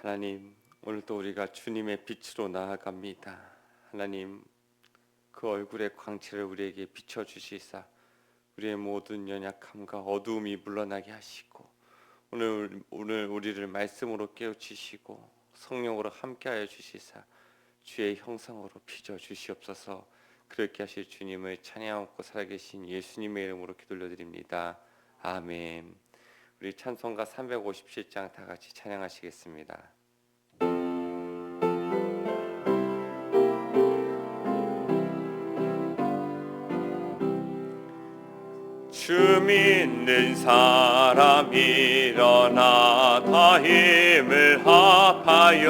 하나님, 오늘도 우리가 주님의 빛으로 나아갑니다. 하나님, 그 얼굴의 광채를 우리에게 비춰주시사 우리의 모든 연약함과 어두움이 물러나게 하시고 오늘 우리를 말씀으로 깨우치시고 성령으로 함께하여 주시사 주의 형상으로 빚어 주시옵소서. 그렇게 하실 주님을 찬양하고 살아계신 예수님의 이름으로 기도 올려드립니다. 아멘. 우리 찬송가 357장 다 같이 찬양하시겠습니다. 주 믿는 사람 일어나 다 힘을 합하여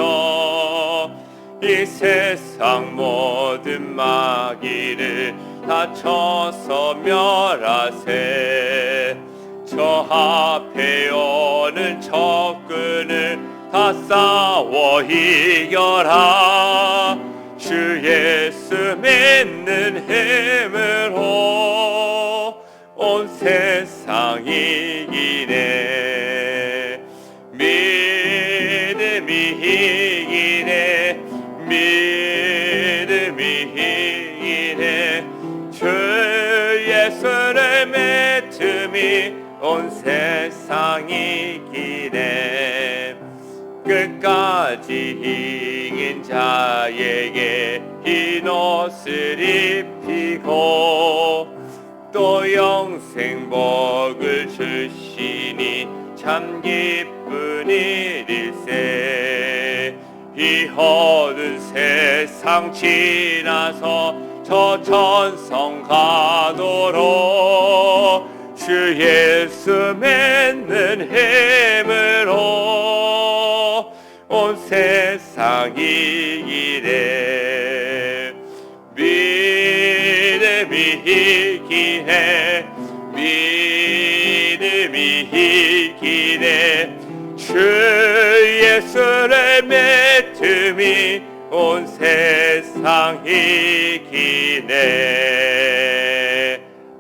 이 세상 모든 마귀를 다 쳐서 멸하세. 저 앞에 오는 적군을 다 싸워 이겨라. 주 예수 믿는 힘으로 온 세상 이기네. 믿음이 이기네. 믿음이 이기네. 주 예수를 믿음이 온 세상 이기네. 끝까지 이긴 자에게 흰 옷을 입히고 또 영생 복을 주시니 참 기쁜 일일세. 이 어두운 세상 지나서 저 천성 가도록 주 예수 믿는 힘으로 온 세상 이기네. 믿음이 이기네. 믿음이 이기네. 주 예수를 믿음이 온 세상 이기네.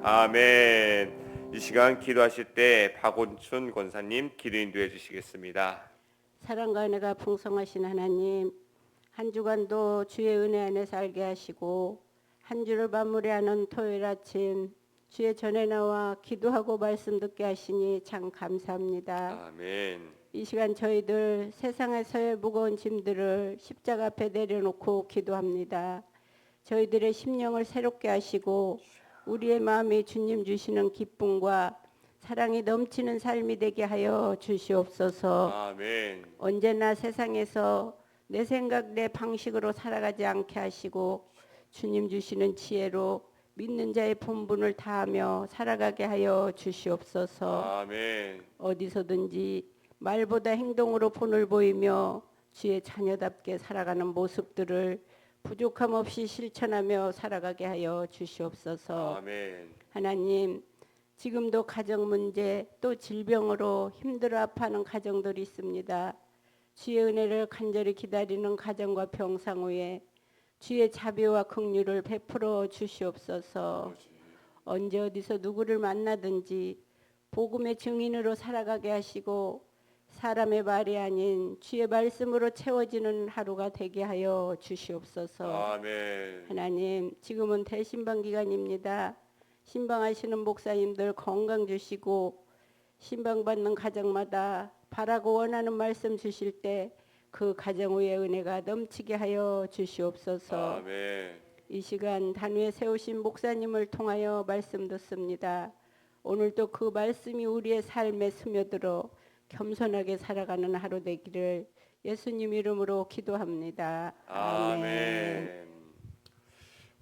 아멘. 이 시간 기도하실 때 박원춘 권사님 기도 인도해 주시겠습니다. 사랑과 은혜가 풍성하신 하나님, 한 주간도 주의 은혜 안에 살게 하시고 한 주를 마무리하는 토요일 아침 주의 전에 나와 기도하고 말씀 듣게 하시니 참 감사합니다. 아멘. 이 시간 저희들 세상에서의 무거운 짐들을 십자가 앞에 내려놓고 기도합니다. 저희들의 심령을 새롭게 하시고 우리의 마음에 주님 주시는 기쁨과 사랑이 넘치는 삶이 되게 하여 주시옵소서. 아멘. 언제나 세상에서 내 생각 내 방식으로 살아가지 않게 하시고 주님 주시는 지혜로 믿는 자의 본분을 다하며 살아가게 하여 주시옵소서. 아멘. 어디서든지 말보다 행동으로 본을 보이며 주의 자녀답게 살아가는 모습들을 부족함 없이 실천하며 살아가게 하여 주시옵소서. 아멘. 하나님, 지금도 가정 문제 또 질병으로 힘들어 아파하는 가정들이 있습니다. 주의 은혜를 간절히 기다리는 가정과 병상 후에 주의 자비와 긍휼을 베풀어 주시옵소서. 언제 어디서 누구를 만나든지 복음의 증인으로 살아가게 하시고 사람의 말이 아닌 주의 말씀으로 채워지는 하루가 되게 하여 주시옵소서. 아멘. 하나님, 지금은 대신방 기간입니다. 신방하시는 목사님들 건강 주시고 신방받는 가정마다 바라고 원하는 말씀 주실 때 그 가정 위에 은혜가 넘치게 하여 주시옵소서. 아멘. 이 시간 단위에 세우신 목사님을 통하여 말씀 듣습니다. 오늘도 그 말씀이 우리의 삶에 스며들어 겸손하게 살아가는 하루 되기를 예수님 이름으로 기도합니다. 아멘.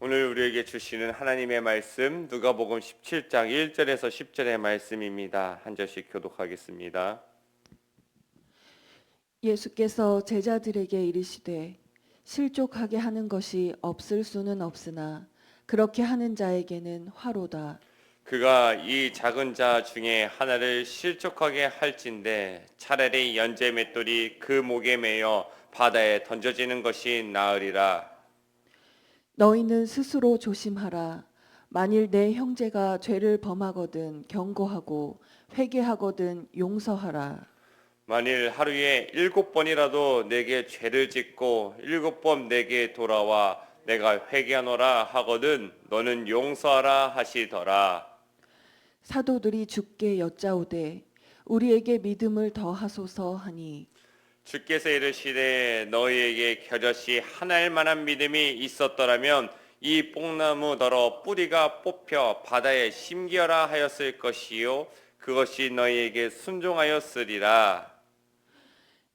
오늘 우리에게 주시는 하나님의 말씀 누가복음 17장 1절에서 10절의 말씀입니다. 한 절씩 교독하겠습니다. 예수께서 제자들에게 이르시되 실족하게 하는 것이 없을 수는 없으나 그렇게 하는 자에게는 화로다. 그가 이 작은 자 중에 하나를 실족하게 할진대 차라리 연재 맷돌이 그 목에 매여 바다에 던져지는 것이 나으리라. 너희는 스스로 조심하라. 만일 내 형제가 죄를 범하거든 경고하고 회개하거든 용서하라. 만일 하루에 7번이라도 내게 죄를 짓고 7번 내게 돌아와 내가 회개하노라 하거든 너는 용서하라 하시더라. 사도들이 주께 여짜오되 우리에게 믿음을 더하소서 하니 주께서 이르시되 너희에게 겨자씨 하나일 만한 믿음이 있었더라면 이 뽕나무더러 뿌리가 뽑혀 바다에 심기어라 하였을 것이요 그것이 너희에게 순종하였으리라.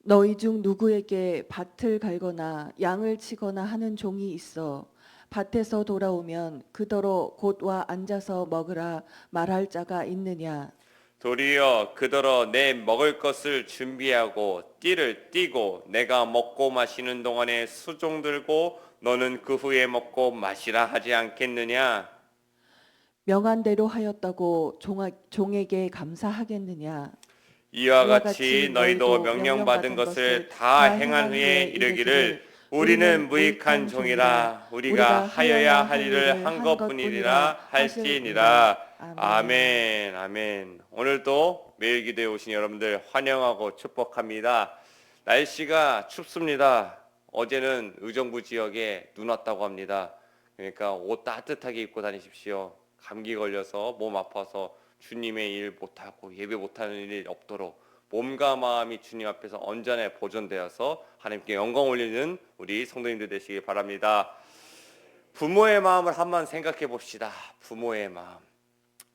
너희 중 누구에게 밭을 갈거나 양을 치거나 하는 종이 있어 밭에서 돌아오면 그더러 곧 와 앉아서 먹으라 말할 자가 있느냐. 도리어 그더러 내 먹을 것을 준비하고 띠를 띠고 내가 먹고 마시는 동안에 수종 들고 너는 그 후에 먹고 마시라 하지 않겠느냐. 명한 대로 하였다고 종에게 감사하겠느냐. 이와 같이 너희도 명령받은 것을 다 행한 후에 이르기를 우리는 무익한 종이라 우리가 하여야 할 일을 한 것뿐이라 할지니라. 아멘. 아멘. 오늘도 매일 기도에 오신 여러분들 환영하고 축복합니다. 날씨가 춥습니다. 어제는 의정부 지역에 눈 왔다고 합니다. 그러니까 옷 따뜻하게 입고 다니십시오. 감기 걸려서 몸 아파서 주님의 일 못하고 예배 못하는 일이 없도록 몸과 마음이 주님 앞에서 언제나 보존되어서 하나님께 영광 올리는 우리 성도님들 되시기 바랍니다. 부모의 마음을 한번 생각해 봅시다. 부모의 마음.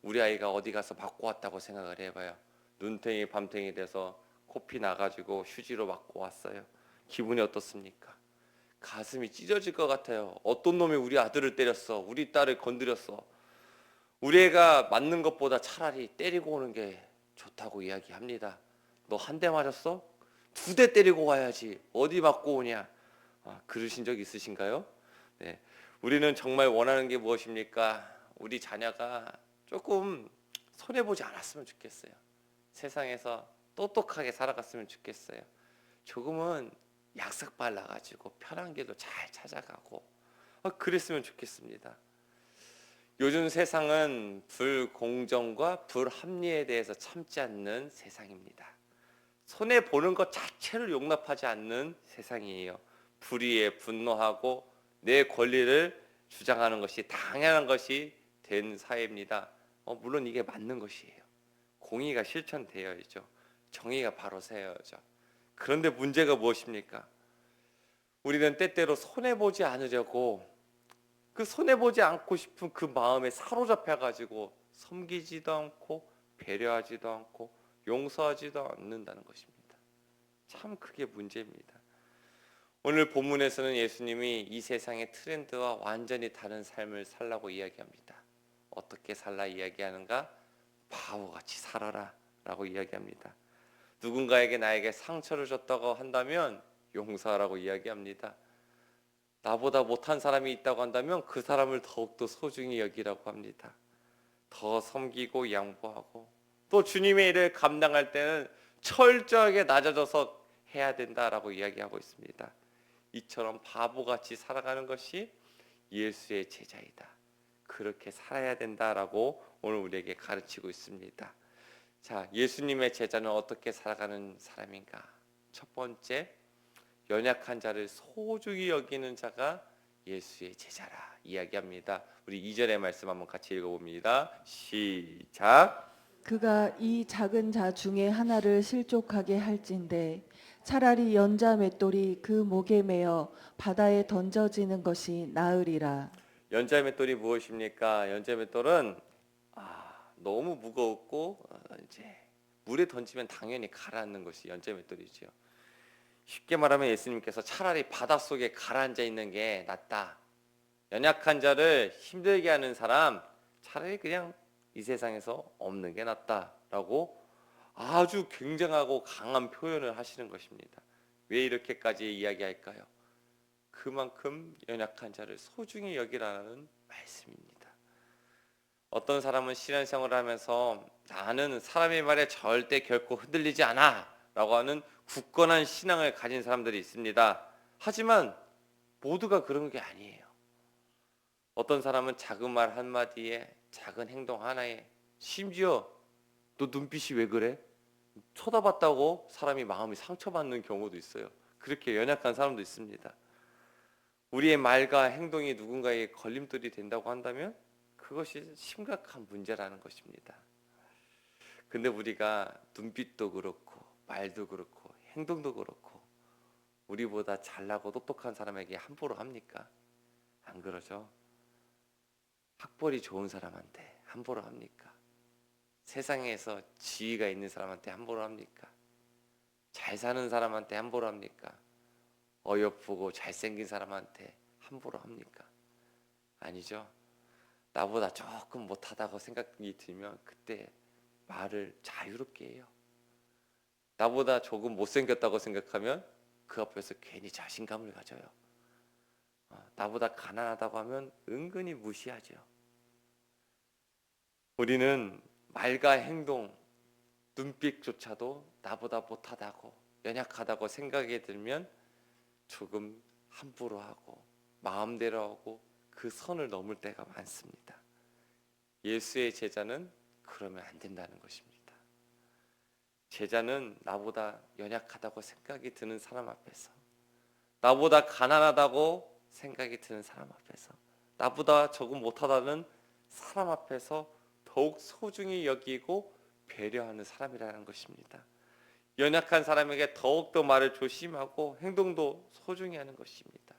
우리 아이가 어디 가서 맞고 왔다고 생각을 해봐요. 눈탱이 밤탱이 돼서 코피 나가지고 휴지로 맞고 왔어요. 기분이 어떻습니까? 가슴이 찢어질 것 같아요. 어떤 놈이 우리 아들을 때렸어. 우리 딸을 건드렸어. 우리 애가 맞는 것보다 차라리 때리고 오는 게 좋다고 이야기합니다. 너 한 대 맞았어? 2대 때리고 와야지. 어디 맞고 오냐? 그러신 적 있으신가요? 네. 우리는 정말 원하는 게 무엇입니까? 우리 자녀가 조금 손해보지 않았으면 좋겠어요. 세상에서 똑똑하게 살아갔으면 좋겠어요. 조금은 약삭 발라가지고 편한 길도 잘 찾아가고 그랬으면 좋겠습니다. 요즘 세상은 불공정과 불합리에 대해서 참지 않는 세상입니다. 손해보는 것 자체를 용납하지 않는 세상이에요. 불의에 분노하고 내 권리를 주장하는 것이 당연한 것이 된 사회입니다. 물론 이게 맞는 것이에요. 공의가 실천되어야죠. 정의가 바로 세워야죠. 그런데 문제가 무엇입니까? 우리는 때때로 손해보지 않으려고 그 손해보지 않고 싶은 그 마음에 사로잡혀가지고 섬기지도 않고 배려하지도 않고 용서하지도 않는다는 것입니다. 참 그게 문제입니다. 오늘 본문에서는 예수님이 이 세상의 트렌드와 완전히 다른 삶을 살라고 이야기합니다. 어떻게 살라 이야기하는가? 바보같이 살아라 라고 이야기합니다. 누군가에게 나에게 상처를 줬다고 한다면 용서하라고 이야기합니다. 나보다 못한 사람이 있다고 한다면 그 사람을 더욱더 소중히 여기라고 합니다. 더 섬기고 양보하고 또 주님의 일을 감당할 때는 철저하게 낮아져서 해야 된다라고 이야기하고 있습니다. 이처럼 바보같이 살아가는 것이 예수의 제자이다. 그렇게 살아야 된다라고 오늘 우리에게 가르치고 있습니다. 자, 예수님의 제자는 어떻게 살아가는 사람인가? 첫 번째, 연약한 자를 소중히 여기는 자가 예수의 제자라 이야기합니다. 우리 2절의 말씀 한번 같이 읽어봅니다. 시작. 그가 이 작은 자 중에 하나를 실족하게 할진대 차라리 연자 맷돌이 그 목에 매어 바다에 던져지는 것이 나으리라. 연자 맷돌이 무엇입니까? 연자 맷돌은 너무 무겁고 이제 물에 던지면 당연히 가라앉는 것이 연자 맷돌이죠. 쉽게 말하면 예수님께서 차라리 바닷속에 가라앉아 있는 게 낫다. 연약한 자를 힘들게 하는 사람 차라리 그냥 이 세상에서 없는 게 낫다라고 아주 굉장하고 강한 표현을 하시는 것입니다. 왜 이렇게까지 이야기할까요? 그만큼 연약한 자를 소중히 여기라는 말씀입니다. 어떤 사람은 신앙생활을 하면서 나는 사람의 말에 절대 결코 흔들리지 않아 라고 하는 굳건한 신앙을 가진 사람들이 있습니다. 하지만 모두가 그런 게 아니에요. 어떤 사람은 작은 말 한마디에 작은 행동 하나에 심지어 너 눈빛이 왜 그래? 쳐다봤다고 사람이 마음이 상처받는 경우도 있어요. 그렇게 연약한 사람도 있습니다. 우리의 말과 행동이 누군가에게 걸림돌이 된다고 한다면 그것이 심각한 문제라는 것입니다. 근데 우리가 눈빛도 그렇고 말도 그렇고 행동도 그렇고 우리보다 잘나고 똑똑한 사람에게 함부로 합니까? 안 그러죠. 학벌이 좋은 사람한테 함부로 합니까? 세상에서 지위가 있는 사람한테 함부로 합니까? 잘 사는 사람한테 함부로 합니까? 어여쁘고 잘생긴 사람한테 함부로 합니까? 아니죠. 나보다 조금 못하다고 생각이 들면 그때 말을 자유롭게 해요. 나보다 조금 못생겼다고 생각하면 그 앞에서 괜히 자신감을 가져요. 나보다 가난하다고 하면 은근히 무시하죠. 우리는 말과 행동, 눈빛조차도 나보다 못하다고 연약하다고 생각이 들면 조금 함부로 하고 마음대로 하고 그 선을 넘을 때가 많습니다. 예수의 제자는 그러면 안 된다는 것입니다. 제자는 나보다 연약하다고 생각이 드는 사람 앞에서, 나보다 가난하다고 생각이 드는 사람 앞에서, 나보다 조금 못하다는 사람 앞에서 더욱 소중히 여기고 배려하는 사람이라는 것입니다. 연약한 사람에게 더욱더 말을 조심하고 행동도 소중히 하는 것입니다.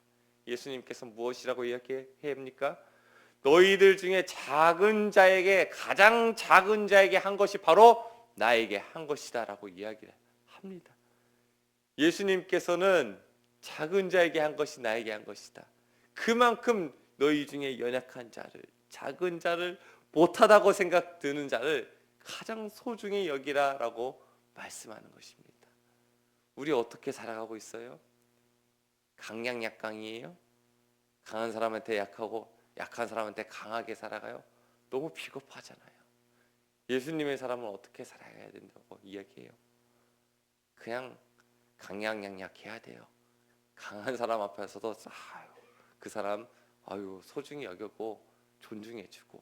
예수님께서 무엇이라고 이야기합니까? 너희들 중에 작은 자에게, 가장 작은 자에게 한 것이 바로 나에게 한 것이다 라고 이야기를 합니다. 예수님께서는 작은 자에게 한 것이 나에게 한 것이다. 그만큼 너희 중에 연약한 자를, 작은 자를, 못하다고 생각드는 자를 가장 소중히 여기라 라고 말씀하는 것입니다. 우리 어떻게 살아가고 있어요? 강약약강이에요? 강한 사람한테 약하고 약한 사람한테 강하게 살아가요? 너무 비겁하잖아요. 예수님의 사람은 어떻게 살아가야 된다고 이야기해요? 그냥 강약약약해야 돼요. 강한 사람 앞에서도 그 사람 소중히 여기고 존중해주고,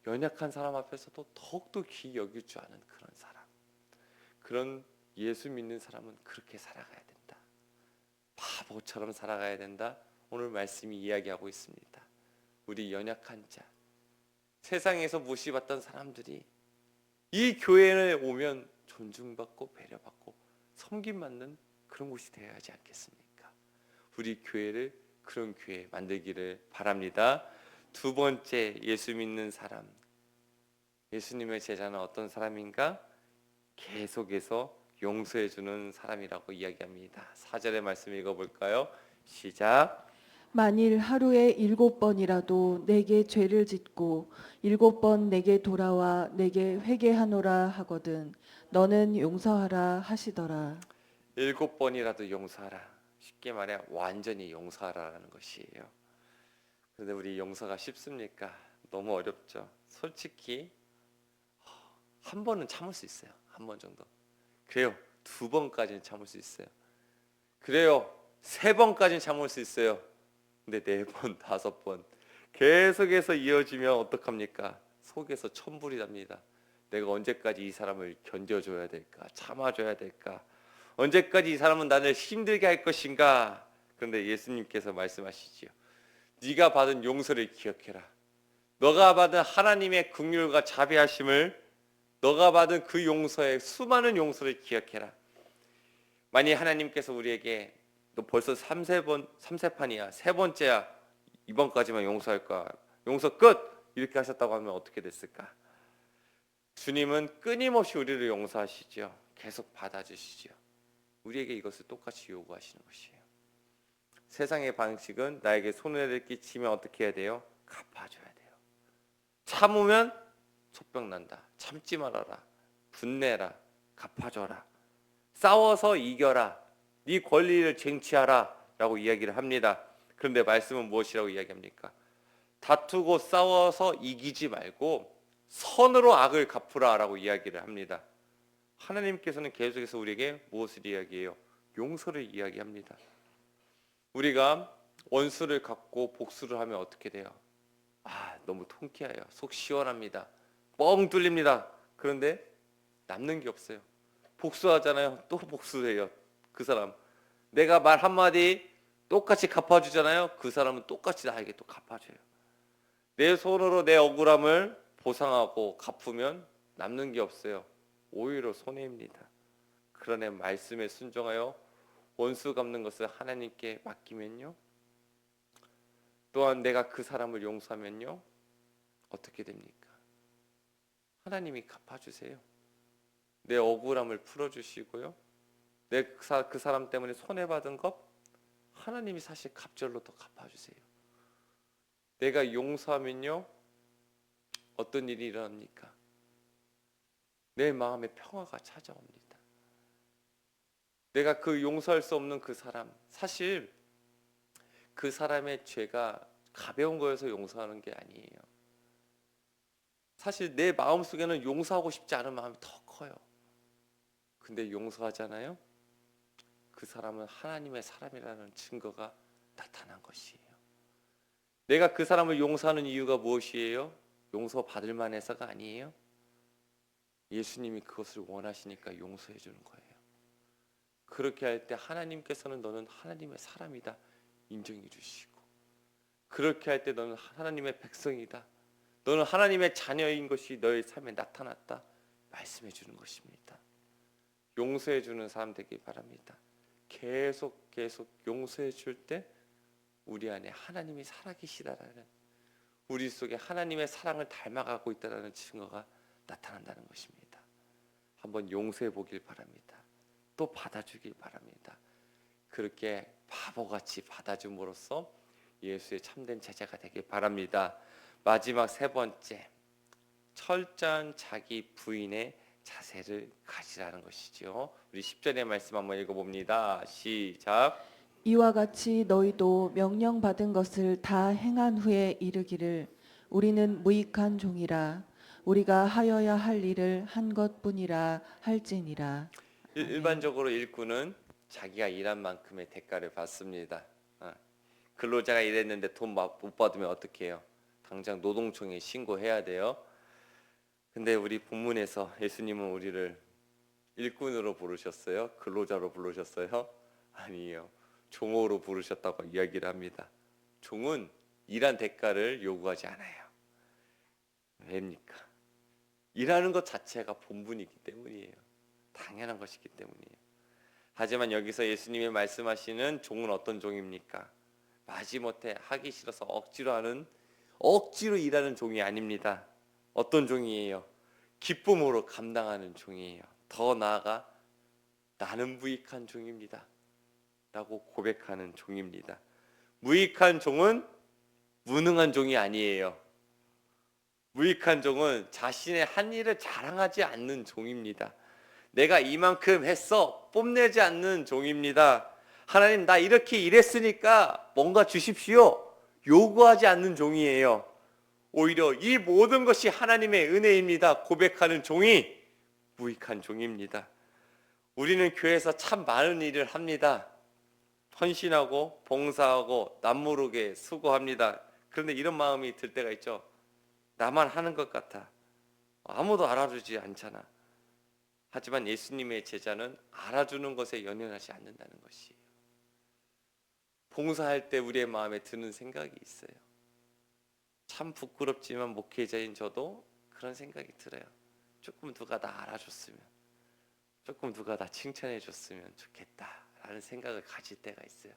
연약한 사람 앞에서도 더욱더 귀히 여길 줄 아는 그런 사람, 그런 예수 믿는 사람은 그렇게 살아가야 된다. 바보처럼 살아가야 된다. 오늘 말씀이 이야기하고 있습니다. 우리 연약한 자, 세상에서 무시받던 사람들이 이 교회에 오면 존중받고 배려받고 섬김받는 그런 곳이 되어야 하지 않겠습니까? 우리 교회를 그런 교회 만들기를 바랍니다. 두 번째, 예수 믿는 사람, 예수님의 제자는 어떤 사람인가? 계속해서 용서해주는 사람이라고 이야기합니다. 4절의 말씀 읽어볼까요? 시작. 만일 하루에 7번이라도 내게 죄를 짓고 7번 내게 돌아와 내게 회개하노라 하거든 너는 용서하라 하시더라. 7번이라도 용서하라. 쉽게 말해 완전히 용서하라는 것이에요. 그런데 우리 용서가 쉽습니까? 너무 어렵죠. 솔직히 한 번은 참을 수 있어요. 한 번 정도. 그래요. 2번까지는 참을 수 있어요. 그래요. 3번까지는 참을 수 있어요. 근데 4번, 5번 계속해서 이어지면 어떡합니까? 속에서 천불이 납니다. 내가 언제까지 이 사람을 견뎌줘야 될까? 참아줘야 될까? 언제까지 이 사람은 나를 힘들게 할 것인가? 그런데 예수님께서 말씀하시지요. 네가 받은 용서를 기억해라. 너가 받은 하나님의 긍휼과 자비하심을, 너가 받은 그 용서의 수많은 용서를 기억해라. 만약 하나님께서 우리에게 너 벌써 3세판이야, 3번째야, 이번까지만 용서할 거야, 용서 끝! 이렇게 하셨다고 하면 어떻게 됐을까? 주님은 끊임없이 우리를 용서하시죠. 계속 받아주시죠. 우리에게 이것을 똑같이 요구하시는 것이에요. 세상의 방식은 나에게 손해를 끼치면 어떻게 해야 돼요? 갚아줘야 돼요. 참으면 속병 난다. 참지 말아라. 분내라. 갚아줘라. 싸워서 이겨라. 네 권리를 쟁취하라 라고 이야기를 합니다. 그런데 말씀은 무엇이라고 이야기합니까? 다투고 싸워서 이기지 말고 선으로 악을 갚으라 라고 이야기를 합니다. 하나님께서는 계속해서 우리에게 무엇을 이야기해요? 용서를 이야기합니다. 우리가 원수를 갚고 복수를 하면 어떻게 돼요? 너무 통쾌해요. 속 시원합니다. 뻥 뚫립니다. 그런데 남는 게 없어요. 복수하잖아요. 또 복수해요. 그 사람. 내가 말 한마디 똑같이 갚아주잖아요. 그 사람은 똑같이 나에게 또 갚아줘요. 내 손으로 내 억울함을 보상하고 갚으면 남는 게 없어요. 오히려 손해입니다. 그러나 말씀에 순종하여 원수 갚는 것을 하나님께 맡기면요, 또한 내가 그 사람을 용서하면요, 어떻게 됩니까? 하나님이 갚아주세요. 내 억울함을 풀어주시고요, 내 그 사람 때문에 손해받은 것 하나님이 사실 갑절로 더 갚아주세요. 내가 용서하면요, 어떤 일이 일어납니까? 내 마음에 평화가 찾아옵니다. 내가 그 용서할 수 없는 그 사람, 사실 그 사람의 죄가 가벼운 거여서 용서하는 게 아니에요. 사실 내 마음속에는 용서하고 싶지 않은 마음이 더 커요. 근데 용서하잖아요? 그 사람은 하나님의 사람이라는 증거가 나타난 것이에요. 내가 그 사람을 용서하는 이유가 무엇이에요? 용서받을 만해서가 아니에요. 예수님이 그것을 원하시니까 용서해 주는 거예요. 그렇게 할 때 하나님께서는 너는 하나님의 사람이다 인정해 주시고, 그렇게 할 때 너는 하나님의 백성이다, 너는 하나님의 자녀인 것이 너의 삶에 나타났다 말씀해 주는 것입니다. 용서해 주는 사람 되길 바랍니다. 계속 용서해 줄 때 우리 안에 하나님이 살아계시다라는, 우리 속에 하나님의 사랑을 닮아가고 있다라는 증거가 나타난다는 것입니다. 한번 용서해 보길 바랍니다. 또 받아주길 바랍니다. 그렇게 바보같이 받아줌으로써 예수의 참된 제자가 되길 바랍니다. 마지막 세 번째, 철저한 자기 부인의 자세를 가지라는 것이죠. 우리 10절의 말씀 한번 읽어봅니다. 시작. 이와 같이 너희도 명령받은 것을 다 행한 후에 이르기를 우리는 무익한 종이라 우리가 하여야 할 일을 한 것뿐이라 할지니라. 일반적으로 일꾼은 자기가 일한 만큼의 대가를 받습니다. 근로자가 일했는데 돈 못 받으면 어떻게 해요? 당장 노동청에 신고해야 돼요. 근데 우리 본문에서 예수님은 우리를 일꾼으로 부르셨어요? 근로자로 부르셨어요? 아니에요. 종으로 부르셨다고 이야기를 합니다. 종은 일한 대가를 요구하지 않아요. 왜입니까? 일하는 것 자체가 본분이기 때문이에요. 당연한 것이기 때문이에요. 하지만 여기서 예수님이 말씀하시는 종은 어떤 종입니까? 마지못해 하기 싫어서 억지로 일하는 종이 아닙니다. 어떤 종이에요? 기쁨으로 감당하는 종이에요. 더 나아가 나는 무익한 종입니다 라고 고백하는 종입니다. 무익한 종은 무능한 종이 아니에요. 무익한 종은 자신의 한 일을 자랑하지 않는 종입니다. 내가 이만큼 했어 뽐내지 않는 종입니다. 하나님 나 이렇게 일했으니까 뭔가 주십시오 요구하지 않는 종이에요. 오히려 이 모든 것이 하나님의 은혜입니다 고백하는 종이 무익한 종입니다. 우리는 교회에서 참 많은 일을 합니다. 헌신하고 봉사하고 남모르게 수고합니다. 그런데 이런 마음이 들 때가 있죠. 나만 하는 것 같아. 아무도 알아주지 않잖아. 하지만 예수님의 제자는 알아주는 것에 연연하지 않는다는 것이에요. 봉사할 때 우리의 마음에 드는 생각이 있어요. 참 부끄럽지만 목회자인 저도 그런 생각이 들어요. 조금 누가 나 알아줬으면, 조금 누가 나 칭찬해 줬으면 좋겠다라는 생각을 가질 때가 있어요.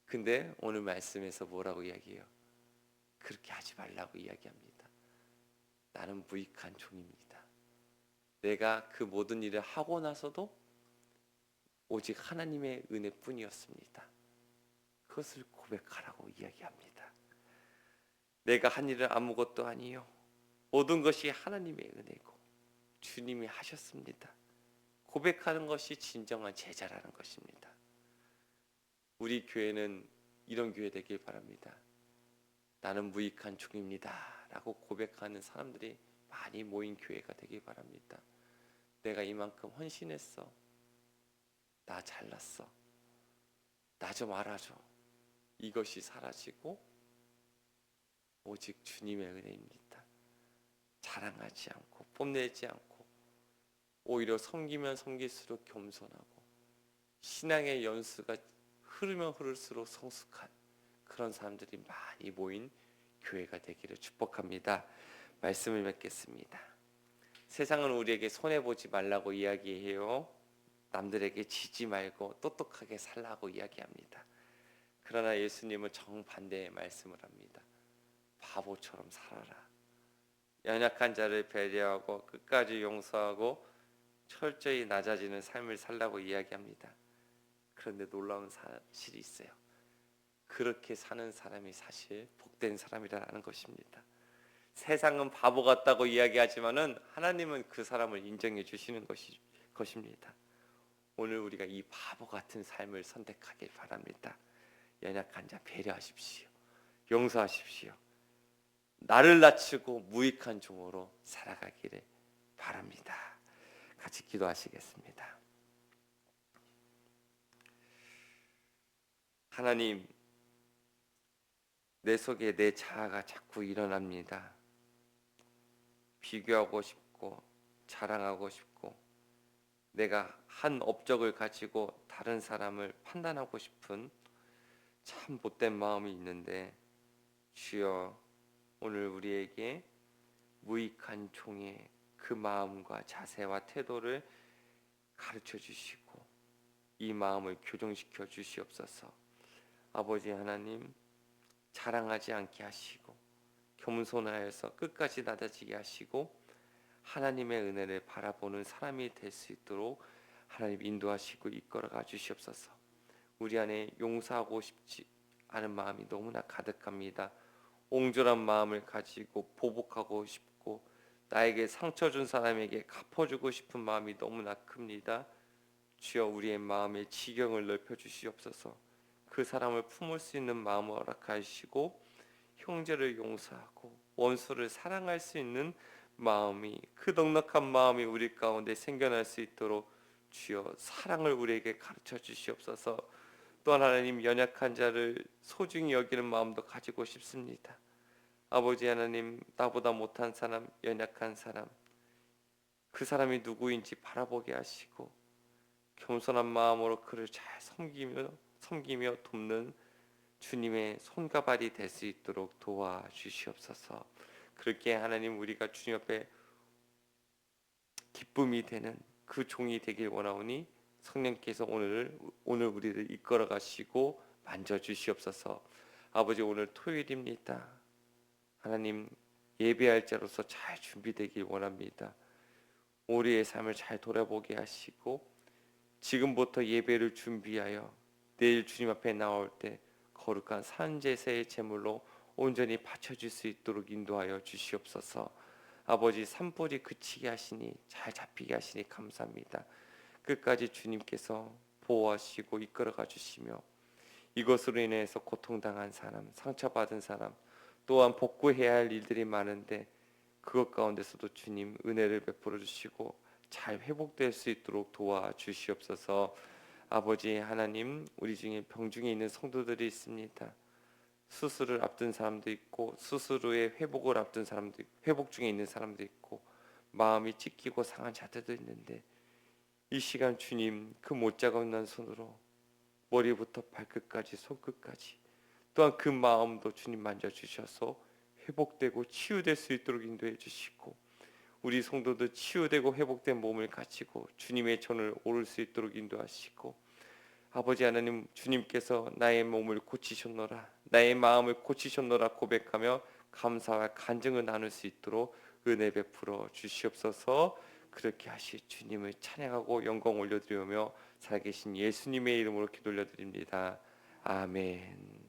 근데 오늘 말씀에서 뭐라고 이야기해요? 그렇게 하지 말라고 이야기합니다. 나는 무익한 종입니다. 내가 그 모든 일을 하고 나서도 오직 하나님의 은혜뿐이었습니다. 그것을 고백하라고 이야기합니다. 내가 한 일은 아무것도 아니요 모든 것이 하나님의 은혜고 주님이 하셨습니다. 고백하는 것이 진정한 제자라는 것입니다. 우리 교회는 이런 교회 되길 바랍니다. 나는 무익한 종입니다 라고 고백하는 사람들이 많이 모인 교회가 되길 바랍니다. 내가 이만큼 헌신했어. 나 잘났어. 나 좀 알아줘. 이것이 사라지고 오직 주님의 은혜입니다. 자랑하지 않고 뽐내지 않고 오히려 섬기면 섬길수록 겸손하고 신앙의 연수가 흐르면 흐를수록 성숙한 그런 사람들이 많이 모인 교회가 되기를 축복합니다. 말씀을 맺겠습니다. 세상은 우리에게 손해보지 말라고 이야기해요. 남들에게 지지 말고 똑똑하게 살라고 이야기합니다. 그러나 예수님은 정반대의 말씀을 합니다. 바보처럼 살아라. 연약한 자를 배려하고 끝까지 용서하고 철저히 낮아지는 삶을 살라고 이야기합니다. 그런데 놀라운 사실이 있어요. 그렇게 사는 사람이 사실 복된 사람이라는 것입니다. 세상은 바보 같다고 이야기하지만은 하나님은 그 사람을 인정해 주시는 것입니다. 오늘 우리가 이 바보 같은 삶을 선택하길 바랍니다. 연약한 자 배려하십시오. 용서하십시오. 나를 낮추고 무익한 종으로 살아가기를 바랍니다. 같이 기도하시겠습니다. 하나님, 내 속에 내 자아가 자꾸 일어납니다. 비교하고 싶고 자랑하고 싶고 내가 한 업적을 가지고 다른 사람을 판단하고 싶은 참 못된 마음이 있는데 주여, 오늘 우리에게 무익한 종의 그 마음과 자세와 태도를 가르쳐 주시고 이 마음을 교정시켜 주시옵소서. 아버지 하나님, 자랑하지 않게 하시고 겸손하여서 끝까지 낮아지게 하시고 하나님의 은혜를 바라보는 사람이 될 수 있도록 하나님 인도하시고 이끌어가 주시옵소서. 우리 안에 용서하고 싶지 않은 마음이 너무나 가득합니다. 옹졸한 마음을 가지고 보복하고 싶고 나에게 상처 준 사람에게 갚아주고 싶은 마음이 너무나 큽니다. 주여, 우리의 마음의 지경을 넓혀 주시옵소서. 그 사람을 품을 수 있는 마음을 허락하시고 형제를 용서하고 원수를 사랑할 수 있는 마음이, 그 넉넉한 마음이 우리 가운데 생겨날 수 있도록 주여 사랑을 우리에게 가르쳐 주시옵소서. 또한 하나님, 연약한 자를 소중히 여기는 마음도 가지고 싶습니다. 아버지 하나님, 나보다 못한 사람, 연약한 사람, 그 사람이 누구인지 바라보게 하시고 겸손한 마음으로 그를 잘 섬기며 돕는 주님의 손과 발이 될 수 있도록 도와주시옵소서. 그렇게 하나님, 우리가 주님 앞에 기쁨이 되는 그 종이 되길 원하오니 성령께서 오늘 우리를 이끌어 가시고 만져 주시옵소서. 아버지, 오늘 토요일입니다. 하나님, 예배할 자로서 잘 준비되길 원합니다. 우리의 삶을 잘 돌아보게 하시고 지금부터 예배를 준비하여 내일 주님 앞에 나올 때 거룩한 산제사의 제물로 온전히 바쳐줄 수 있도록 인도하여 주시옵소서. 아버지, 산불이 그치게 하시니 잘 잡히게 하시니 감사합니다. 끝까지 주님께서 보호하시고 이끌어가 주시며 이것으로 인해서 고통당한 사람, 상처받은 사람, 또한 복구해야 할 일들이 많은데 그것 가운데서도 주님 은혜를 베풀어 주시고 잘 회복될 수 있도록 도와주시옵소서. 아버지 하나님, 우리 중에 병중에 있는 성도들이 있습니다. 수술을 앞둔 사람도 있고 수술 후에 회복을 앞둔 사람도 있고 회복 중에 있는 사람도 있고 마음이 찢기고 상한 자들도 있는데 이 시간 주님, 그 못자국난 손으로 머리부터 발끝까지 손끝까지 또한 그 마음도 주님 만져주셔서 회복되고 치유될 수 있도록 인도해 주시고 우리 성도들 치유되고 회복된 몸을 가지고 주님의 전을 오를 수 있도록 인도하시고 아버지 하나님, 주님께서 나의 몸을 고치셨노라, 나의 마음을 고치셨노라 고백하며 감사와 간증을 나눌 수 있도록 은혜 베풀어 주시옵소서. 그렇게 하실 주님을 찬양하고 영광 올려드리며 살아계신 예수님의 이름으로 기도 올려드립니다. 아멘.